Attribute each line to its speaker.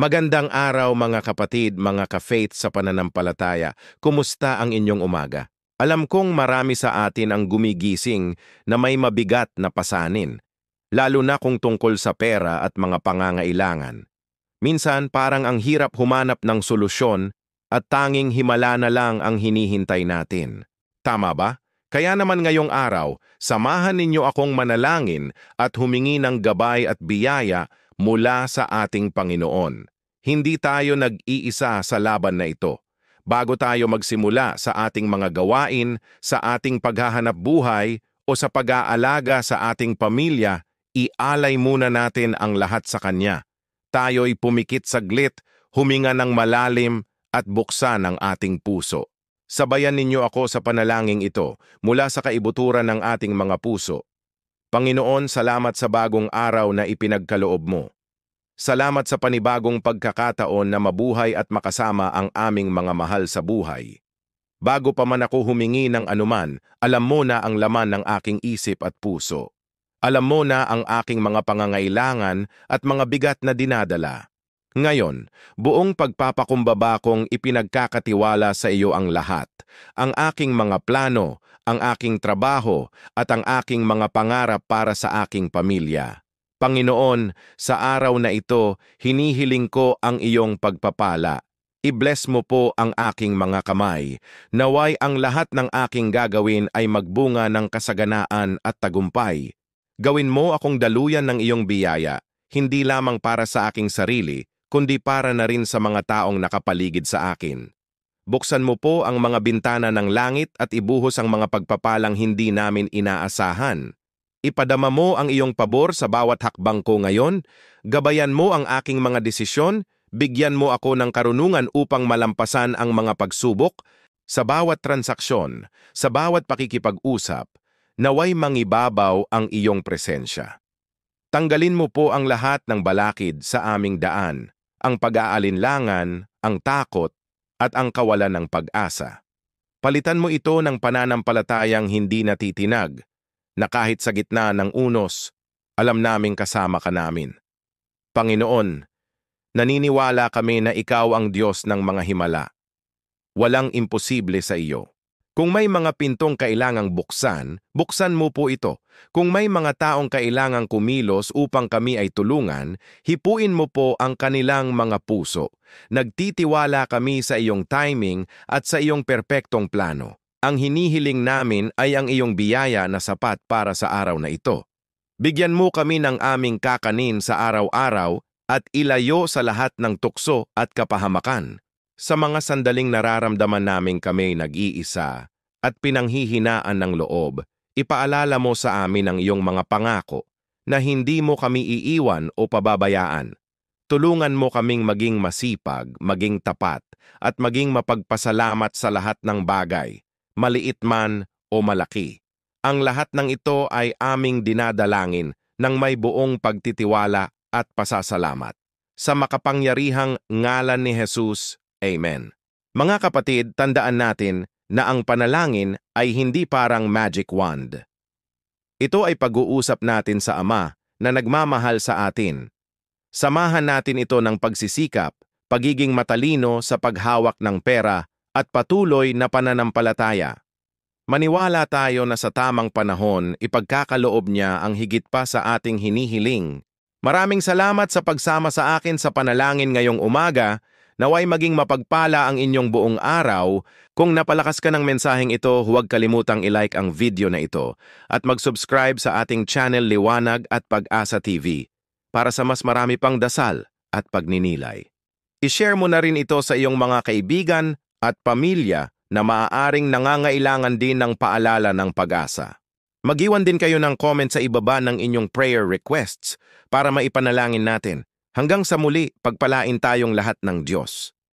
Speaker 1: Magandang araw mga kapatid, mga ka-faith sa pananampalataya. Kumusta ang inyong umaga? Alam kong marami sa atin ang gumigising na may mabigat na pasanin, lalo na kung tungkol sa pera at mga pangangailangan. Minsan parang ang hirap humanap ng solusyon at tanging himala na lang ang hinihintay natin. Tama ba? Kaya naman ngayong araw, samahan ninyo akong manalangin at humingi ng gabay at biyaya mula sa ating Panginoon. Hindi tayo nag-iisa sa laban na ito. Bago tayo magsimula sa ating mga gawain, sa ating paghahanap buhay o sa pag-aalaga sa ating pamilya, ialay muna natin ang lahat sa Kanya. Tayo'y pumikit saglit, huminga ng malalim at buksan ang ating puso. Sabayan ninyo ako sa panalangin ito mula sa kaibuturan ng ating mga puso. Panginoon, salamat sa bagong araw na ipinagkaloob mo. Salamat sa panibagong pagkakataon na mabuhay at makasama ang aming mga mahal sa buhay. Bago pa man ako humingi ng anuman, alam mo na ang laman ng aking isip at puso. Alam mo na ang aking mga pangangailangan at mga bigat na dinadala. Ngayon, buong pagpapakumbaba kong ipinagkakatiwala sa iyo ang lahat, ang aking mga plano, ang aking trabaho, at ang aking mga pangarap para sa aking pamilya. Panginoon, sa araw na ito, hinihiling ko ang iyong pagpapala. I-bless mo po ang aking mga kamay. Naway ang lahat ng aking gagawin ay magbunga ng kasaganaan at tagumpay. Gawin mo akong daluyan ng iyong biyaya, hindi lamang para sa aking sarili, kundi para na rin sa mga taong nakapaligid sa akin. Buksan mo po ang mga bintana ng langit at ibuhos ang mga pagpapalang hindi namin inaasahan. Ipadama mo ang iyong pabor sa bawat hakbang ko ngayon, gabayan mo ang aking mga desisyon, bigyan mo ako ng karunungan upang malampasan ang mga pagsubok, sa bawat transaksyon, sa bawat pakikipag-usap, naway mangibabaw ang iyong presensya. Tanggalin mo po ang lahat ng balakid sa aming daan, ang pag-aalinlangan, ang takot, at ang kawalan ng pag-asa. Palitan mo ito ng pananampalatayang hindi natitinag, na kahit sa gitna ng unos, alam naming kasama ka namin. Panginoon, naniniwala kami na ikaw ang Diyos ng mga himala. Walang imposible sa iyo. Kung may mga pintong kailangang buksan, buksan mo po ito. Kung may mga taong kailangang kumilos upang kami ay tulungan, hipuin mo po ang kanilang mga puso. Nagtitiwala kami sa iyong timing at sa iyong perpektong plano. Ang hinihiling namin ay ang iyong biyaya na sapat para sa araw na ito. Bigyan mo kami ng aming kakanin sa araw-araw at ilayo sa lahat ng tukso at kapahamakan. Sa mga sandaling nararamdaman namin kami nag-iisa at pinanghihinaan ng loob, ipaalala mo sa amin ang iyong mga pangako na hindi mo kami iiwan o pababayaan. Tulungan mo kaming maging masipag, maging tapat, at maging mapagpasalamat sa lahat ng bagay, maliit man o malaki. Ang lahat ng ito ay aming dinadalangin ng may buong pagtitiwala at pasasalamat. Sa makapangyarihang ngalan ni Jesus, Amen. Mga kapatid, tandaan natin na ang panalangin ay hindi parang magic wand. Ito ay pag-uusap natin sa Ama na nagmamahal sa atin. Samahan natin ito ng pagsisikap, pagiging matalino sa paghawak ng pera at patuloy na pananampalataya. Maniwala tayo na sa tamang panahon, ipagkakaloob niya ang higit pa sa ating hinihiling. Maraming salamat sa pagsama sa akin sa panalangin ngayong umaga. Naway maging mapagpala ang inyong buong araw. Kung napalakas ka ng mensaheng ito, huwag kalimutang i-like ang video na ito at mag-subscribe sa ating channel Liwanag at Pag-asa TV para sa mas marami pang dasal at pagninilay. I-share mo na rin ito sa iyong mga kaibigan at pamilya na maaaring nangangailangan din ng paalala ng pag-asa. Mag-iwan din kayo ng comment sa ibaba ng inyong prayer requests para maipanalangin natin. Hanggang sa muli, pagpalain tayong lahat ng Diyos.